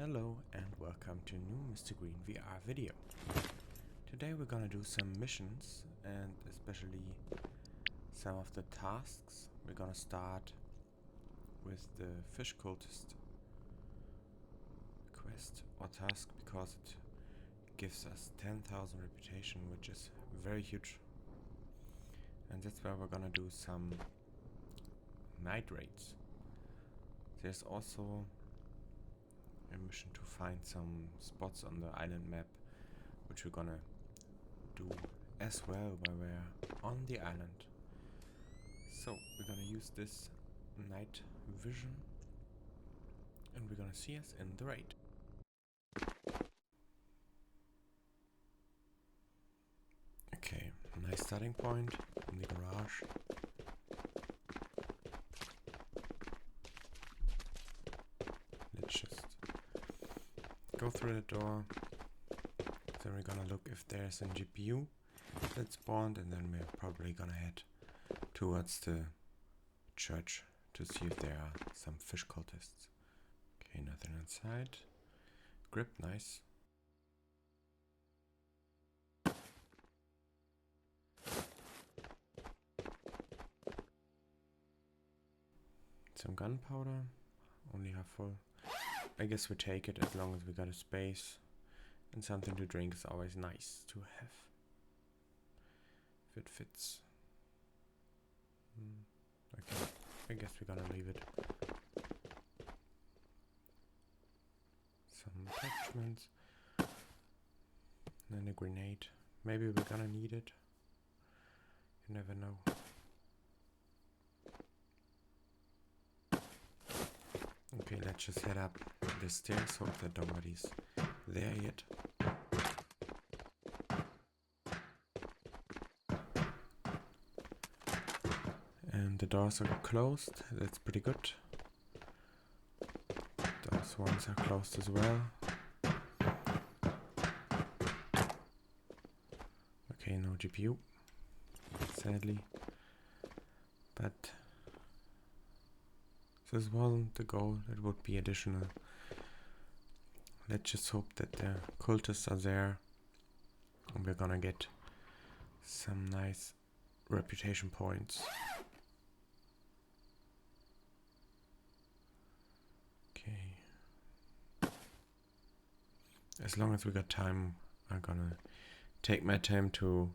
Hello and welcome to a new Mr. Green VR video. Today we're gonna do some missions and especially some of the tasks. We're gonna start with the fish cultist quest or task because it gives us 10,000 reputation, which is very huge. And that's where we're gonna do some night raids. There's also a mission to find some spots on the island map, which we're gonna do as well while we're on the island. So we're gonna use this night vision and we're gonna see us in the raid. Okay, nice starting point in the garage. Let's just go through the door. Then we're gonna look if there's a GPU that spawned, and then we're probably gonna head towards the church to see if there are some fish cultists. Okay, nothing inside. Grip, nice. Some gunpowder, only half full. I guess we take it as long as we got a space, and something to drink is always nice to have. If it fits. Okay, I guess we're gonna leave it. Some attachments. And then a grenade. Maybe we're gonna need it. You never know. Okay, let's just head up the stairs, hope that nobody's there yet. And the doors are closed, that's pretty good. Those ones are closed as well. Okay, no GPU, sadly. But this wasn't the goal, it would be additional. Let's just hope that the cultists are there and we're gonna get some nice reputation points. Okay. As long as we got time, I'm gonna take my time to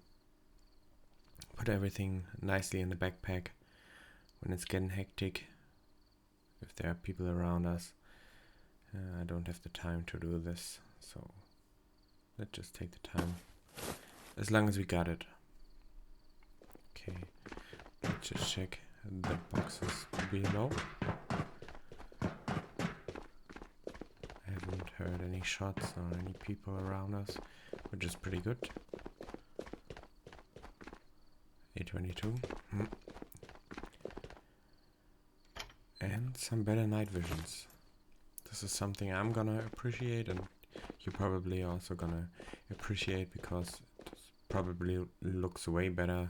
put everything nicely in the backpack when it's getting hectic. If there are people around us, I don't have the time to do this, so let's just take the time as long as we got it. Okay, let's just check the boxes below. I haven't heard any shots or any people around us, which is pretty good. A22. And some better night visions. This is something I'm gonna appreciate, and you probably also gonna appreciate because it probably looks way better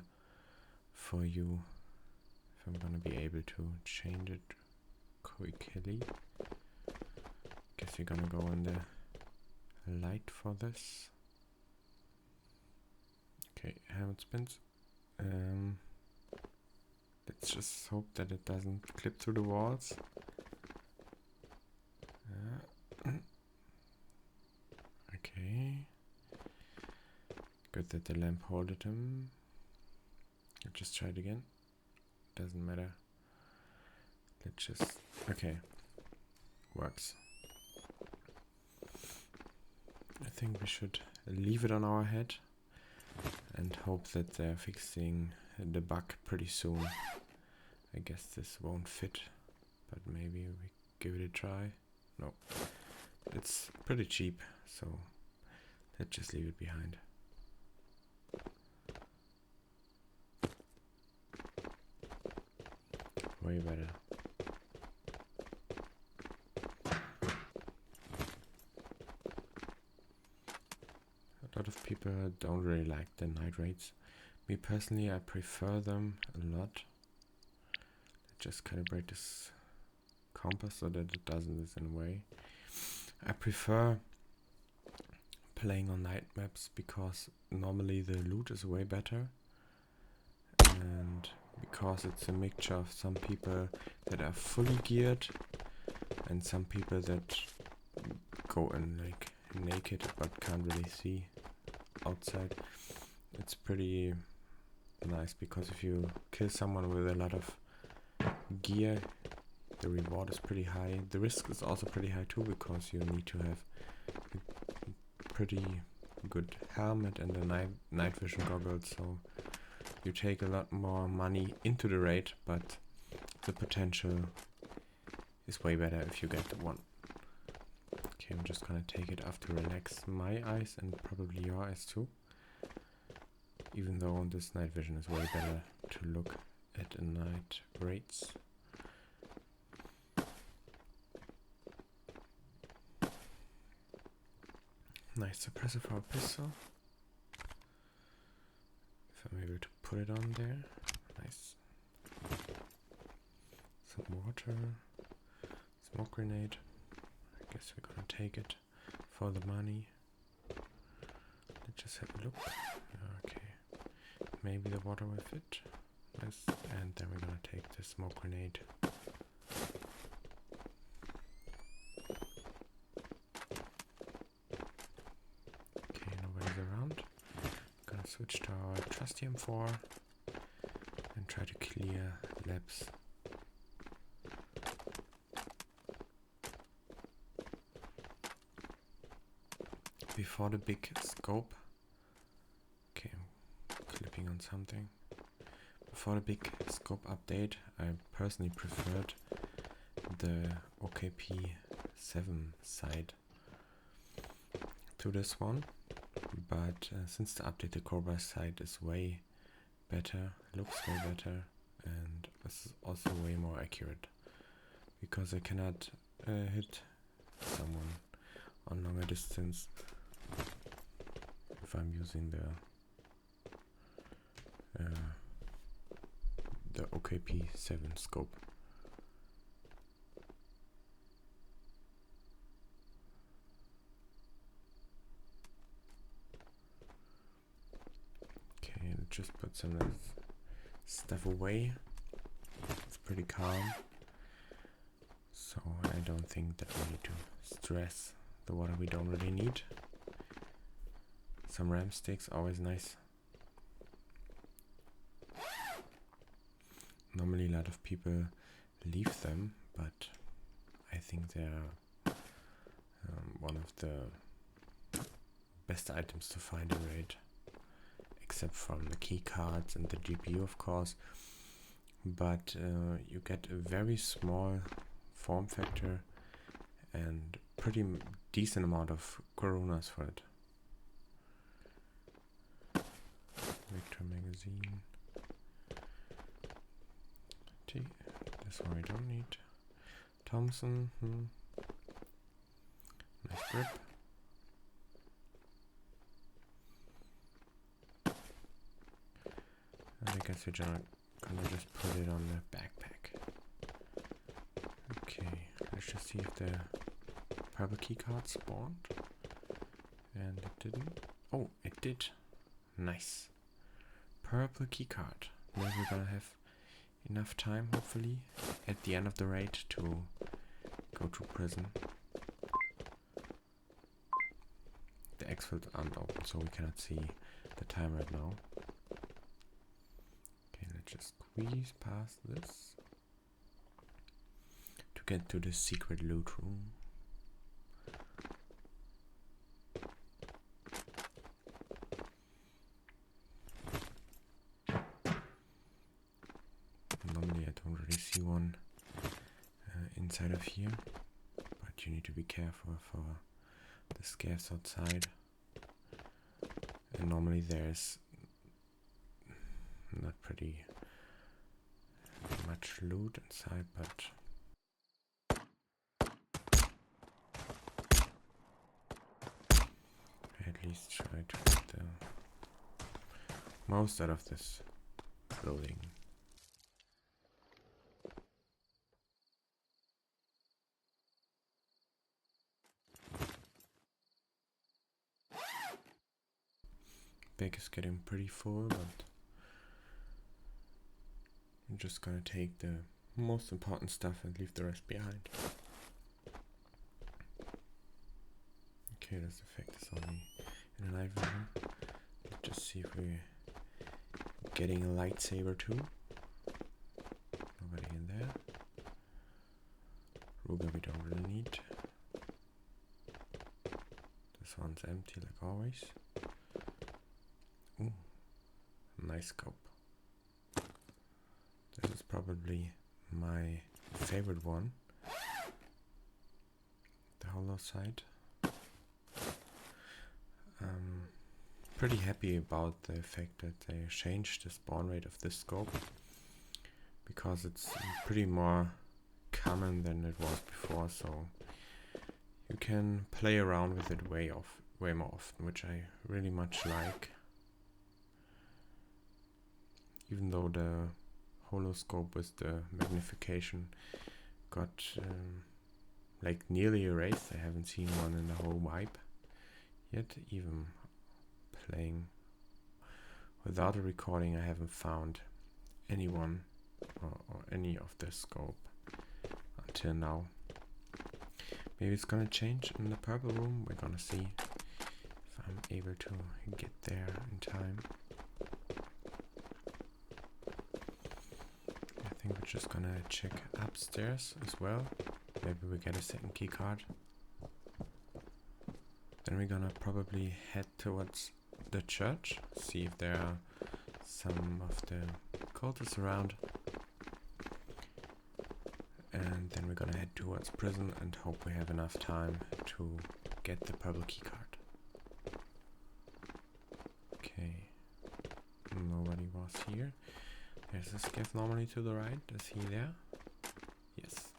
for you if I'm gonna be able to change it quickly. Guess you're gonna go in the light for this. Okay, helmet spins. Let's just hope that it doesn't clip through the walls. Okay. Good that the lamp holded him. I'll just try it again. Doesn't matter. Let's just... Okay. Works. I think we should leave it on our head and hope that they're fixing the bug pretty soon. I guess this won't fit, but maybe we give it a try. No, it's pretty cheap, so let's just leave it behind. Way better. A lot of people don't really like the night raids. Me personally, I prefer them a lot. Let's just calibrate this compass so that it doesn't listen away. I prefer playing on night maps because normally the loot is way better, and because it's a mixture of some people that are fully geared and some people that go in like naked but can't really see outside. It's pretty nice because if you kill someone with a lot of gear, the reward is pretty high. The risk is also pretty high too, because you need to have a pretty good helmet and a night vision goggles, so you take a lot more money into the raid, but the potential is way better if you get one. Okay, I'm just gonna take it off to relax my eyes and probably your eyes too. Even though this night vision is way better to look at in night raids. Nice suppressor for a pistol. If I'm able to put it on there. Nice. Some water. Smoke grenade. I guess we're gonna take it for the money. Let's just have a look. Okay. Maybe the water will fit. Nice. And then we're gonna take the smoke grenade. Okay, nobody's around. Gonna switch to our trusty M4 and try to clear labs. Before the big scope. Okay, I'm clipping on something. Before the big scope update, I personally preferred the OKP7 side to this one, but since the update, the Cobra side is way better, looks way better, and is also way more accurate, because I cannot hit someone on longer distance if I'm using the OKP7 scope. Okay, let's just put some of this stuff away. It's pretty calm, so I don't think that we need to stress the water we don't really need. Some ram sticks, always nice. Normally a lot of people leave them, but I think they're one of the best items to find in raid, except from the key cards and the GPU, of course. But you get a very small form factor and pretty decent amount of coronas for it. Victor magazine. This one we don't need. Thompson. Nice grip. And I guess we're gonna just put it on the backpack. Okay, let's just see if the purple key card spawned. And it didn't. Oh, it did. Nice. Purple key card. Now we're gonna have enough time, hopefully, at the end of the raid to go to prison. The exfils aren't open, so we cannot see the time right now. Okay, let's just squeeze past this to get to the secret loot room. Normally I don't really see one inside of here, but you need to be careful for the scavs outside. And normally there's not pretty much loot inside, but I at least try to get the most out of this building. bag is getting pretty full, but I'm just gonna take the most important stuff and leave the rest behind. Okay, this effect is only in an item. Let's just see if we're getting a lightsaber too. Nobody in there. Ruger we don't really need. This one's empty like always. Ooh, nice scope. This is probably my favorite one. The hollow sight. Pretty happy about the fact that they changed the spawn rate of this scope, because it's pretty more common than it was before, so you can play around with it way more often, which I really much like. Even though the hollow scope with the magnification got like nearly erased, I haven't seen one in the whole wipe yet. Even playing without a recording, I haven't found anyone or any of the scope until now. Maybe it's gonna change in the purple room. We're gonna see if I'm able to get there in time. I think we're just gonna check upstairs as well. Maybe we get a second key card. Then we're gonna probably head towards the church, see if there are some of the cultists around, and then we're gonna head towards prison and hope we have enough time to get the purple key card. Okay, nobody was here. There's a scav normally to the right. Is he there? Yes,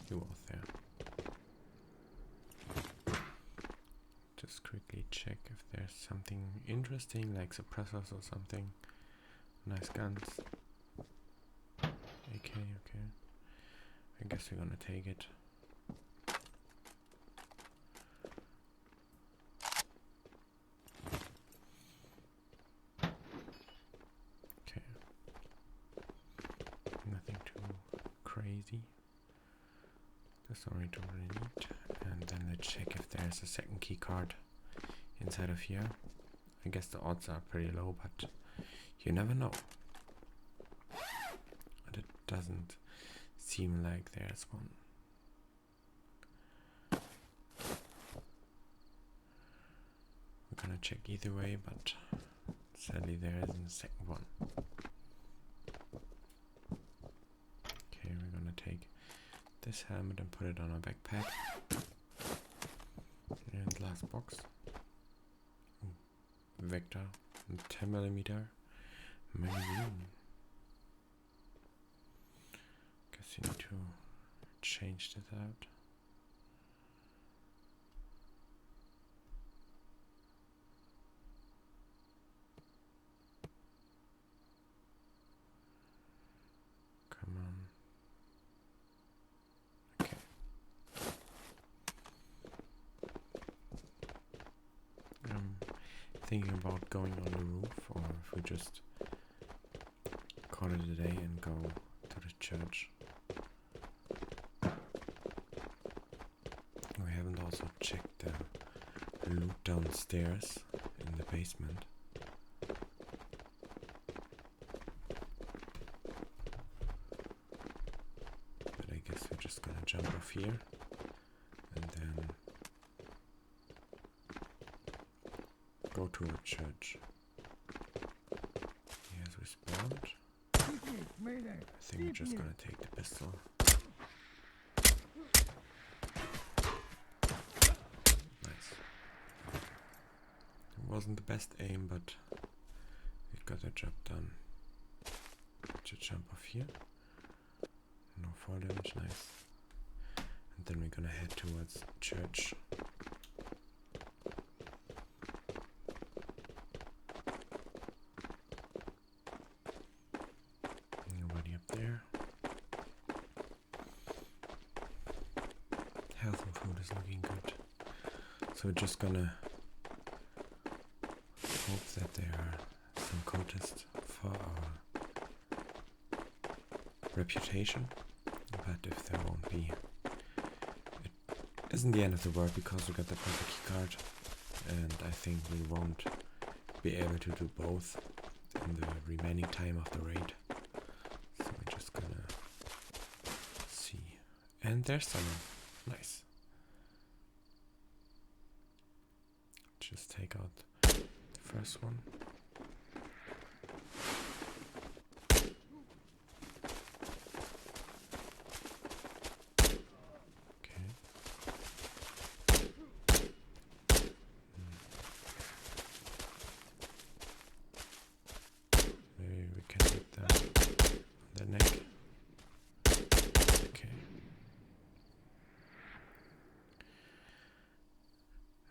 he was there. Just quickly check if there's something interesting, like suppressors or something. Nice guns. AK, okay. I guess we're gonna take it. Okay. Nothing too crazy. That's all we don't really need. And then let's check if there's a second key card inside of here. I guess the odds are pretty low, but you never know. But it doesn't seem like there's one. We're gonna check either way, but sadly there isn't a second one. Okay, we're gonna take this helmet and put it on our backpack. And last box. Ooh, Vector, 10mm magazine. Guess you need to change this out. Come on. Okay. Thinking about going on the roof, or if we just call it a day and go to the church. We haven't also checked the loot downstairs in the basement. But I guess we're just gonna jump off here and then go to a church. Yes, we spawned. I think we're just gonna take the pistol. Nice. It wasn't the best aim, but we got the job done. To jump off here. No fall damage, nice. And then we're gonna head towards church. Nobody up there. Health and food is looking good. So we're just gonna noticed for our reputation. But if there won't be, it isn't the end of the world because we got the proper key card, and I think we won't be able to do both in the remaining time of the raid. So we're just gonna see. And there's someone. Nice. Just take out the first one.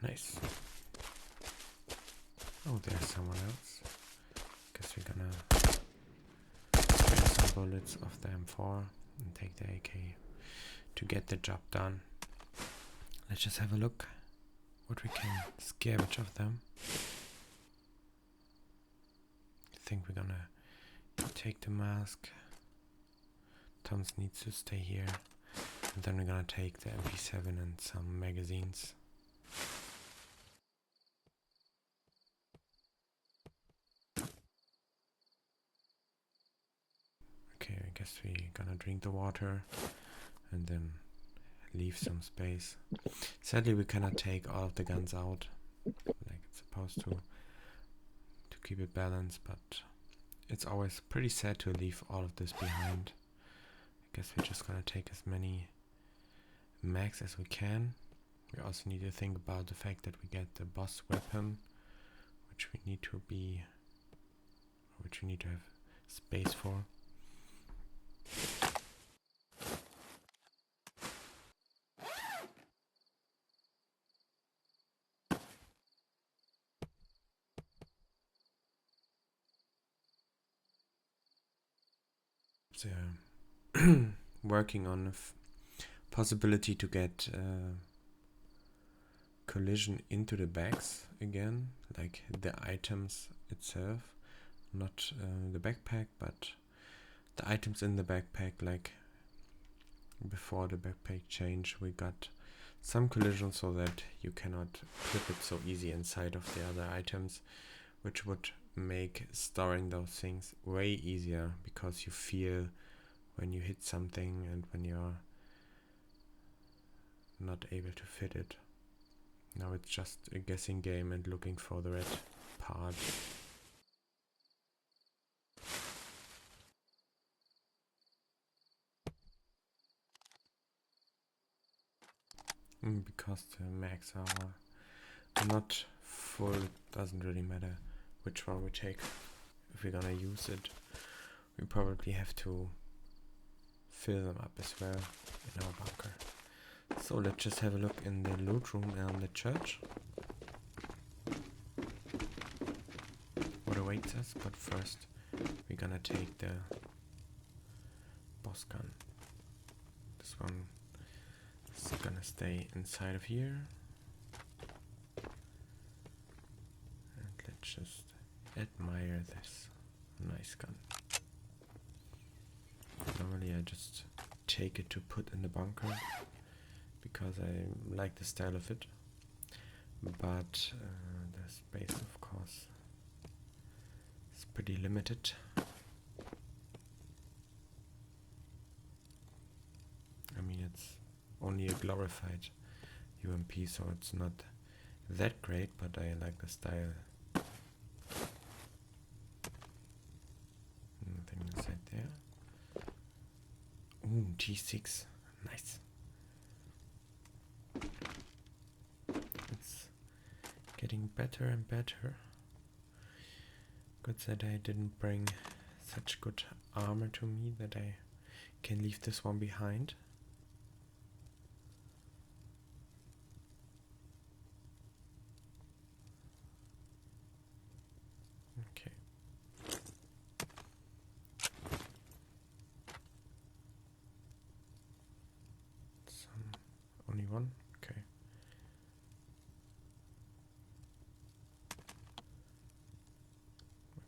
Nice. Oh, there's someone else. Guess we're gonna spare some bullets of the M4 and take the AK to get the job done. Let's just have a look what we can scavenge of them. I think we're gonna take the mask. Thomas needs to stay here. And then we're gonna take the MP7 and some magazines. Okay, I guess we're gonna drink the water and then leave some space. Sadly, we cannot take all of the guns out like it's supposed to keep it balanced, but it's always pretty sad to leave all of this behind. I guess we're just gonna take as many mags as we can. We also need to think about the fact that we get the boss weapon, which we need to have space for. So, working on a possibility to get collision into the bags again, like the items itself, not the backpack, but the items in the backpack. Like before the backpack change, we got some collision so that you cannot clip it so easy inside of the other items, which would make storing those things way easier because you feel when you hit something and when you're not able to fit it. Now it's just a guessing game and looking for the red part. Because the mags are not full, it doesn't really matter which one we take. If we're gonna use it, we probably have to fill them up as well in our bunker. So let's just have a look in the loot room and the church. What awaits us, but first we're gonna take the boss gun. This one is gonna stay inside of here. And let's just admire this nice gun. Normally I just take it to put in the bunker because I like the style of it, but the space of course is pretty limited. I mean, it's only a glorified UMP, so it's not that great, but I like the style. Nothing inside there. Ooh, G6, nice. It's getting better and better. Good that I didn't bring such good armor to me that I can leave this one behind. Okay. Only one? Okay.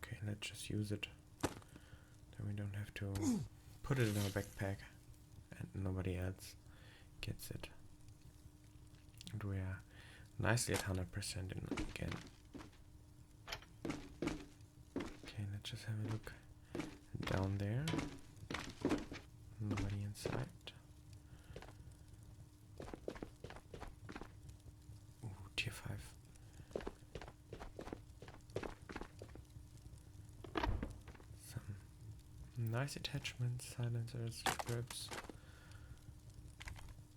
Okay, let's just use it. Then we don't have to put it in our backpack and nobody else gets it. And we are nicely at 100% in again. Okay, let's just have a look down there. Nobody inside. Ooh, tier 5. Some nice attachments, silencers, grips.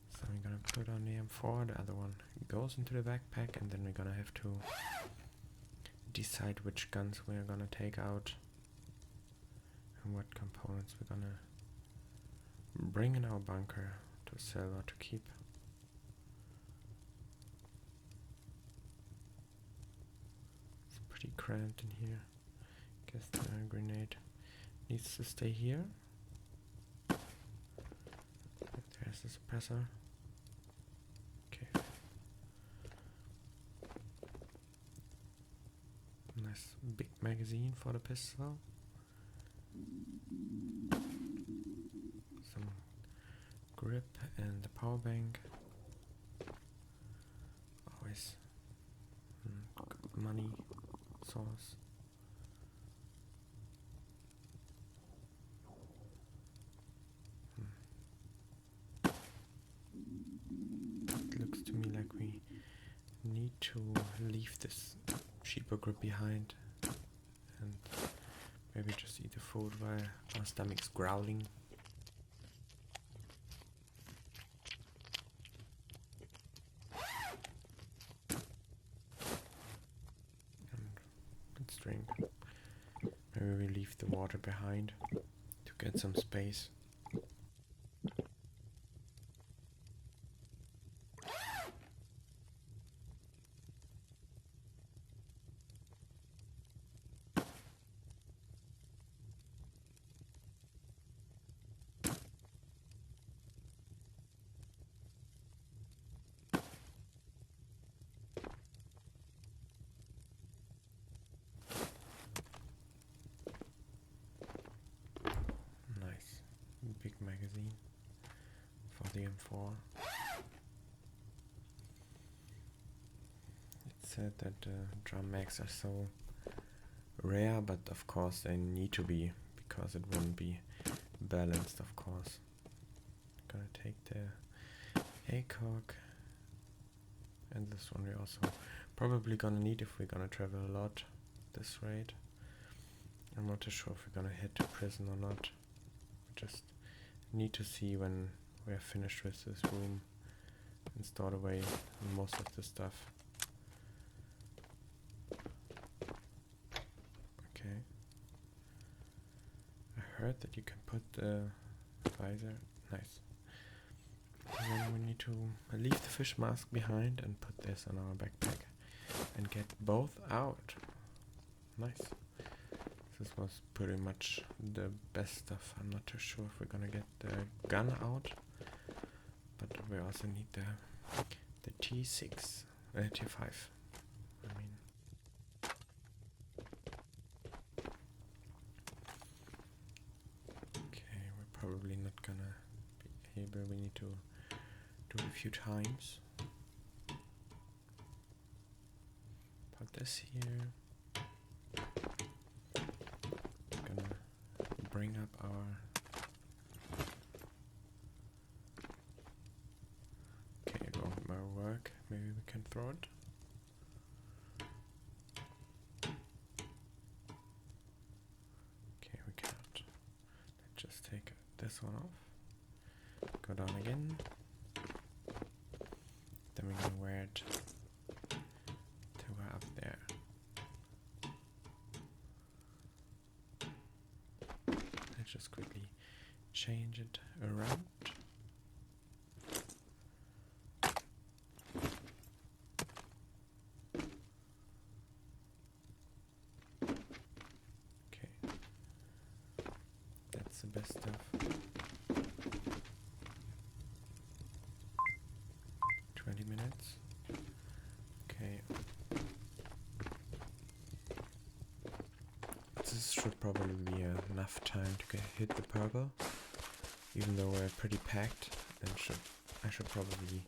So we're gonna put on the M4, the other one goes into the backpack, and then we're gonna have to decide which guns we're gonna take out and what components we're gonna bring in our bunker to sell or to keep. It's pretty cramped in here. Guess the grenade needs to stay here. There's the suppressor. Okay. Nice big magazine for the pistol. Some grip and the power bank. Always good money source. It looks to me like we need to leave this cheaper grip behind and maybe just eat the food while our stomach's growling. And let's drink. Maybe we leave the water behind to get some space. Big magazine for the M4. It said that drum mags are so rare, but of course they need to be, because it wouldn't be balanced, of course. Gonna take the ACOG, and this one we also probably gonna need if we're gonna travel a lot this rate. I'm not too sure if we're gonna head to prison or not. Just need to see when we are finished with this room and stored away most of the stuff. Okay. I heard that you can put the visor. Nice. And then we need to leave the fish mask behind and put this on our backpack and get both out. Nice. This was pretty much the best stuff. I'm not too sure if we're gonna get the gun out, but we also need the T6, T5. I mean, okay, we're probably not gonna be able. We need to do it a few times. Put this here. Bring up our my work. Maybe we can throw it. Okay, we can't. Let's just take this one off. Go down again. Then we're gonna wear it to up there. Just quickly change it around. Okay, that's the best stuff. 20 minutes. Okay. This is should probably be enough time to hit the purple, even though we're pretty packed and I should probably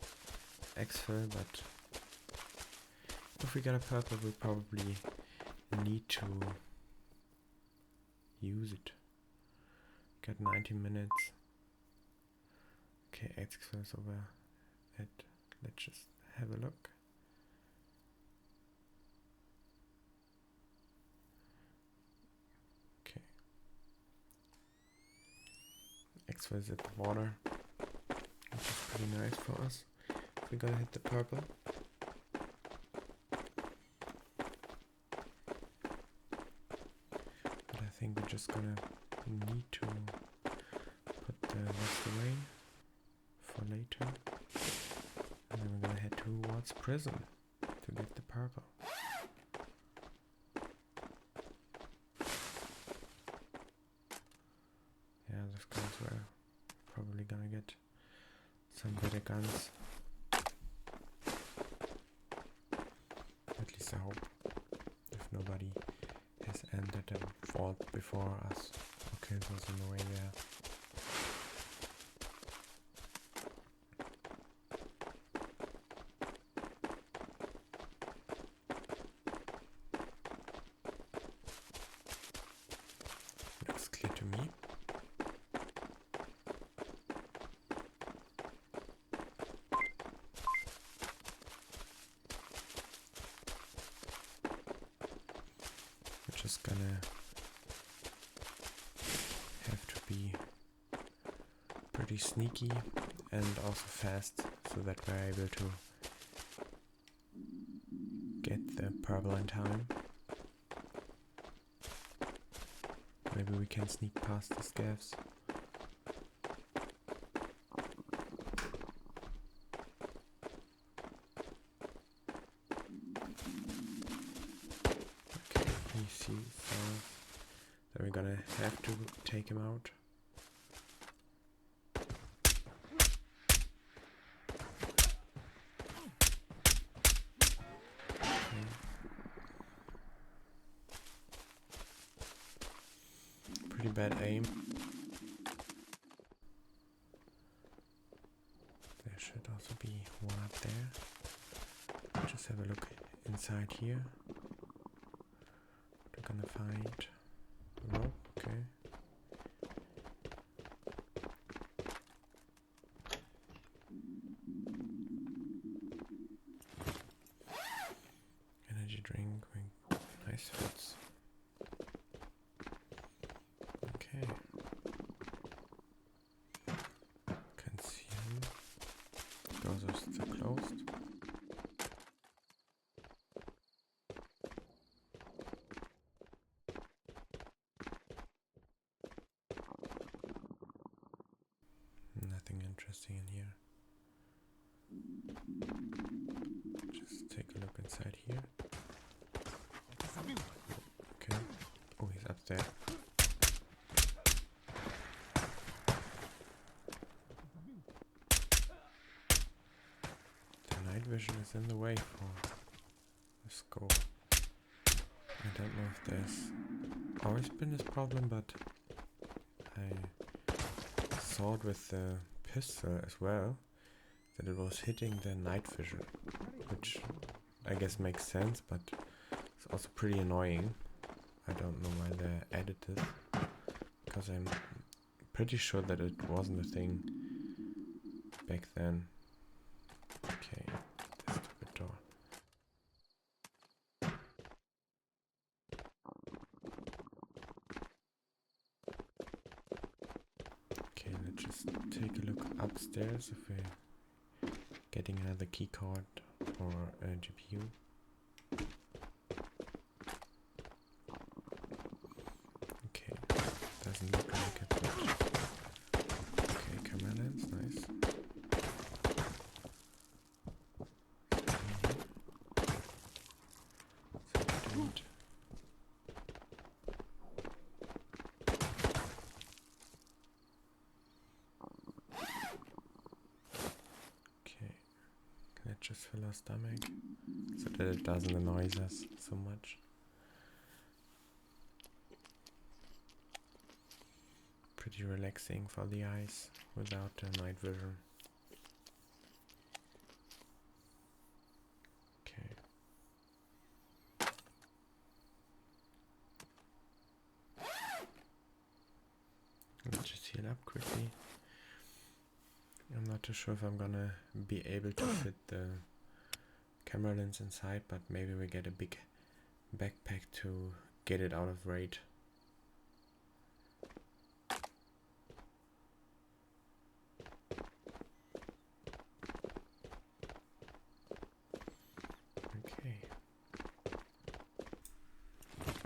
exfil, but if we get a purple we probably need to use it. Got 90 minutes. Okay, exfil's over it. Let's just have a look. Okay. Exfil is at the water, which is pretty nice for us. We're gonna hit the purple. But I think we're just gonna need to put the rest away for later. And then we're gonna head towards prison to get the purple. Yeah, those guys were probably gonna get some better guns. At least I hope, if nobody has entered the vault before us. Okay, it was on the way there. Looks clear to me. Just gonna have to be pretty sneaky and also fast so that we're able to get the purple in time. Maybe we can sneak past the scavs. He sees that we're gonna have to take him out. Okay. Pretty bad aim. There should also be one up there. Just have a look inside here. We're gonna find a rope, okay. Energy drink, nice fits. Okay. Can see him. Doors are still closed. Nothing interesting in here. Just take a look inside here. Okay. Oh, he's up there. The night vision is in the way for the scope. I don't know if there's always been this problem, but I saw it with the pistol as well, that it was hitting the night vision, which I guess makes sense, but it's also pretty annoying. I don't know why they added this, because I'm pretty sure that it wasn't a thing back then. Okay, this stupid door. Okay, let's just take a look upstairs if we're getting another keycard or a GPU. Okay, doesn't look like it, but okay, camera lens, nice. Dude. Okay, let's just fill our stomach so that it doesn't annoy us so much. pretty relaxing for the eyes without the night vision. Okay. Let's just heal up quickly. I'm not too sure if I'm gonna be able to fit the camera lens inside, but maybe we get a big backpack to get it out of raid.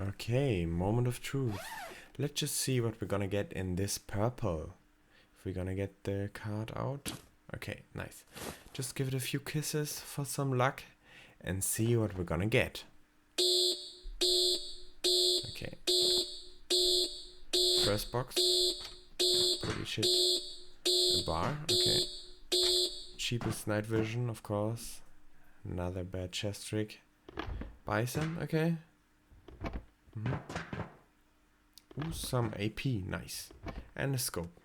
Okay, moment of truth. Let's just see what we're gonna get in this purple. If we're gonna get the card out. Okay, nice. Just give it a few kisses for some luck and see what we're gonna get. Okay. First box. Pretty shit. A bar, okay. Cheapest night vision, of course. Another bad chest trick. Bison, okay. Ooh, some AP, nice. And a scope.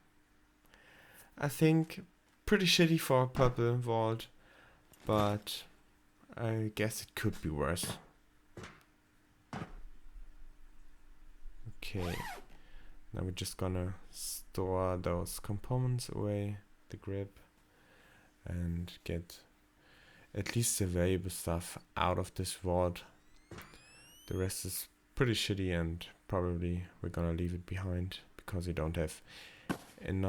I think pretty shitty for a purple vault, but I guess it could be worse. Okay, now we're just gonna store those components away, the grip, and get at least the valuable stuff out of this vault. The rest is pretty shitty and probably we're gonna leave it behind because we don't have a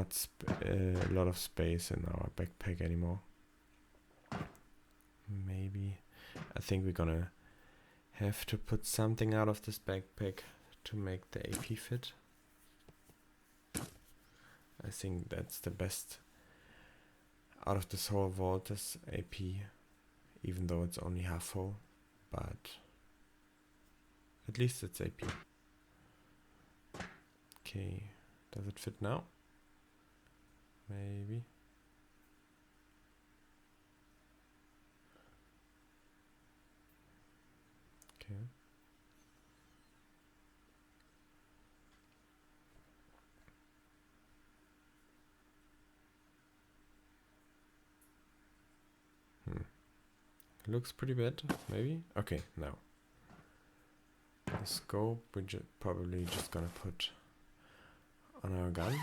lot of space in our backpack anymore. Maybe I think we're gonna have to put something out of this backpack to make the AP fit. I think that's the best out of this whole vault is AP, even though it's only half full, but at least it's AP. Okay, does it fit now? Maybe. Okay. Looks pretty bad, maybe? Okay, now. The scope we're probably just gonna put on our gun.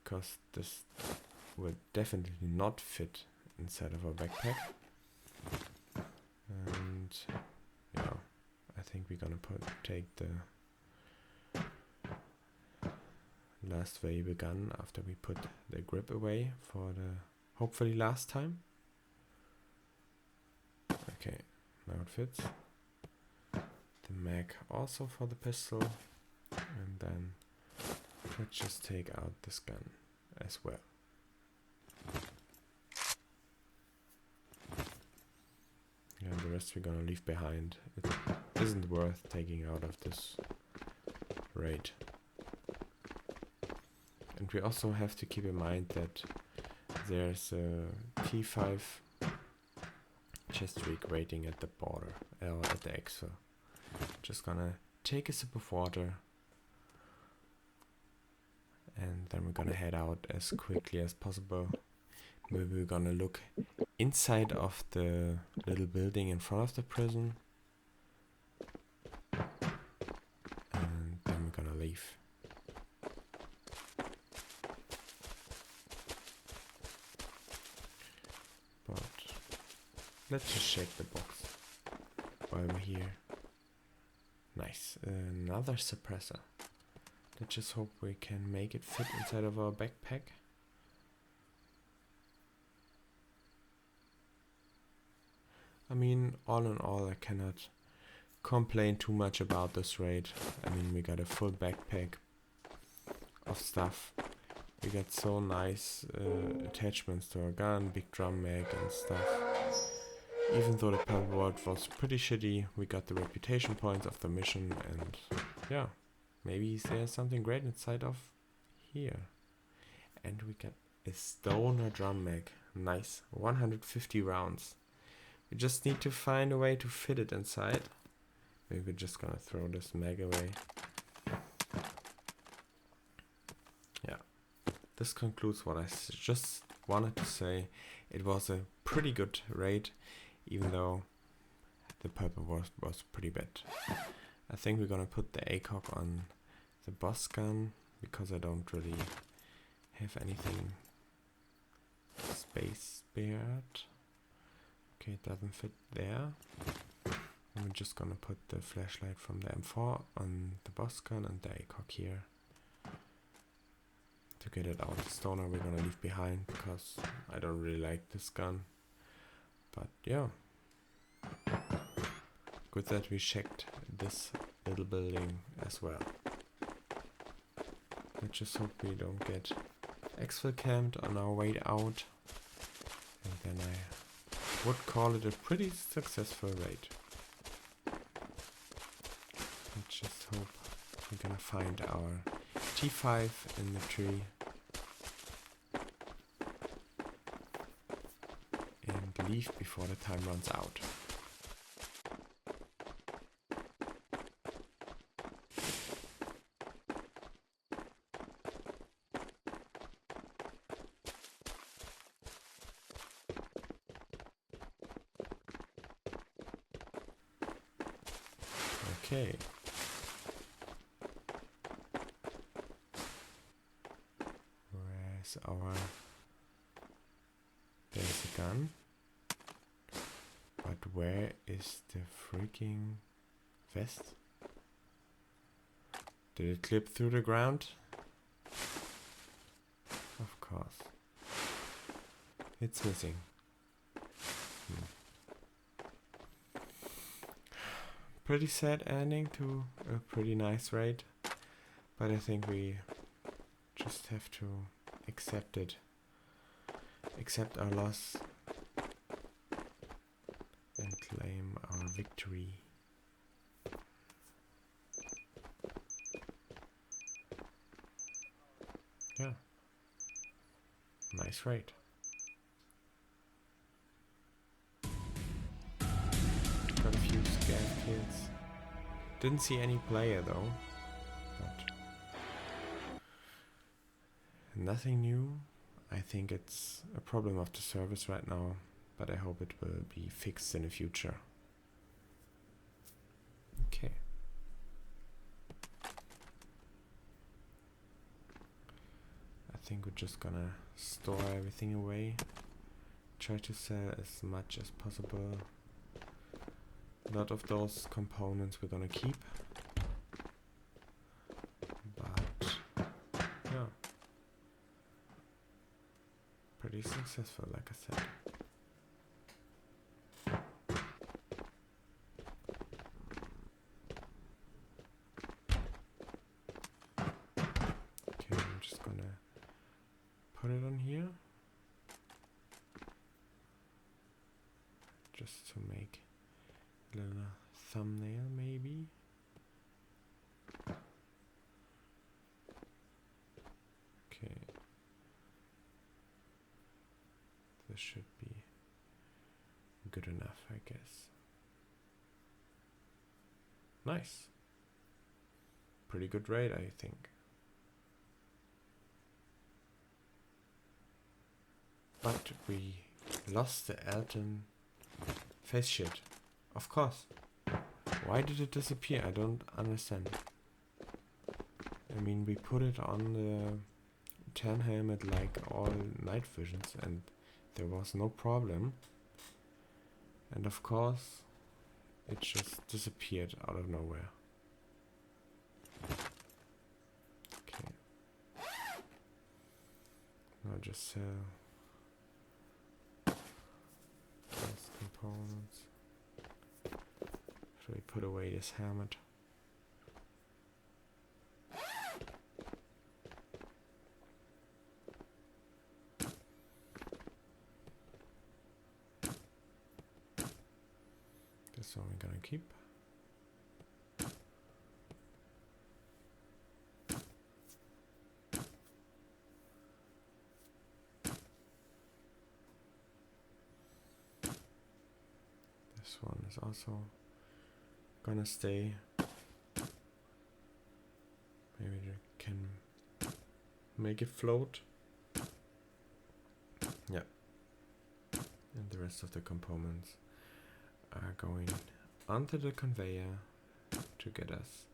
Because this will definitely not fit inside of our backpack. And yeah, I think we're gonna take the last valuable gun after we put the grip away for the hopefully last time. Okay, now it fits. The mag also for the pistol, and then let's just take out this gun as well. And the rest we're gonna leave behind. It isn't worth taking out of this raid. And we also have to keep in mind that there's a T5 chest rig waiting at the border, or at the exfil. Just gonna take a sip of water and then we're gonna head out as quickly as possible. Maybe we're gonna look inside of the little building in front of the prison and then we're gonna leave. But let's just shake the box while we're here. Nice, another suppressor. Let's just hope we can make it fit inside of our backpack. I mean, all in all, I cannot complain too much about this raid. I mean, we got a full backpack of stuff. We got so nice attachments to our gun, big drum mag and stuff. Even though the purple vault was pretty shitty, we got the reputation points of the mission and yeah, maybe there's something great inside of here. And we got a stoner drum mag. Nice, 150 rounds. We just need to find a way to fit it inside. Maybe we're just gonna throw this mag away. this concludes what I just wanted to say. It was a pretty good raid, even though the purple was pretty bad. I think we're gonna put the ACOG on the boss gun, because I don't really have anything space spared. Okay, it doesn't fit there. I'm just gonna put the flashlight from the M4 on the boss gun and the ACOG here. To get it out. The stoner we're gonna leave behind, because I don't really like this gun. But yeah. Good that we checked this little building as well. Let's just hope we don't get exfil camped on our way out. And then I would call it a pretty successful raid. Let's just hope we're gonna find our T5 in the tree. And leave before the time runs out. Okay. Where's our... There's a gun. But where is the freaking vest? Did it clip through the ground? Of course. It's missing. Pretty sad ending to a pretty nice raid, but I think we just have to accept it. Accept our loss and claim our victory. Yeah. Nice raid. Got a few scav kills. Didn't see any player though. But nothing new. I think it's a problem of the service right now, but I hope it will be fixed in the future. Okay. I think we're just gonna store everything away. Try to sell as much as possible. A lot of those components we're gonna keep. But yeah. Pretty successful, like I said. Okay, I'm just gonna put it on here. Just to make a little thumbnail, maybe. Okay. This should be good enough, I guess. Nice. Pretty good raid, I think. But we lost the Elton face shield. Of course. Why did it disappear? I don't understand. I mean, we put it on the tan helmet like all night visions and there was no problem. And of course, it just disappeared out of nowhere. Okay. I'll just sell those components. Should we put away this helmet? This one we're gonna keep. This one is also gonna stay. Maybe we can make it float. the rest of the components are going onto the conveyor to get us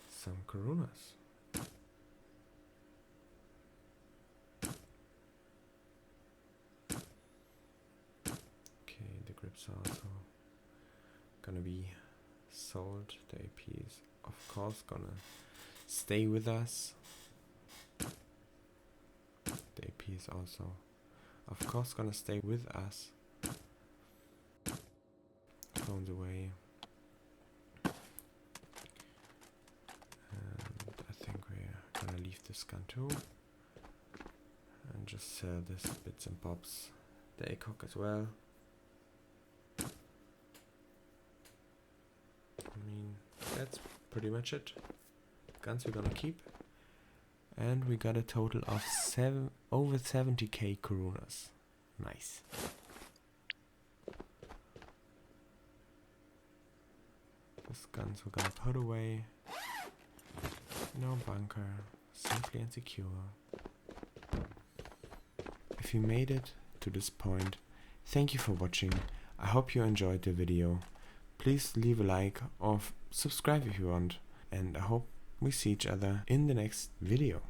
some Karunas. Okay, the grips are also gonna be sold. The AP is of course gonna stay with us. The AP is also of course gonna stay with us. Phones away. And I think we're gonna leave this gun too. And just sell this bits and bobs. The ACOG as well. I mean, that's pretty much it. Guns we're gonna keep. And we got a total of over 70k Karunas. Nice. Those guns we're gonna put away in our bunker, safely and secure. If you made it to this point, thank you for watching. I hope you enjoyed the video. Please leave a like or subscribe if you want. And I hope we see each other in the next video.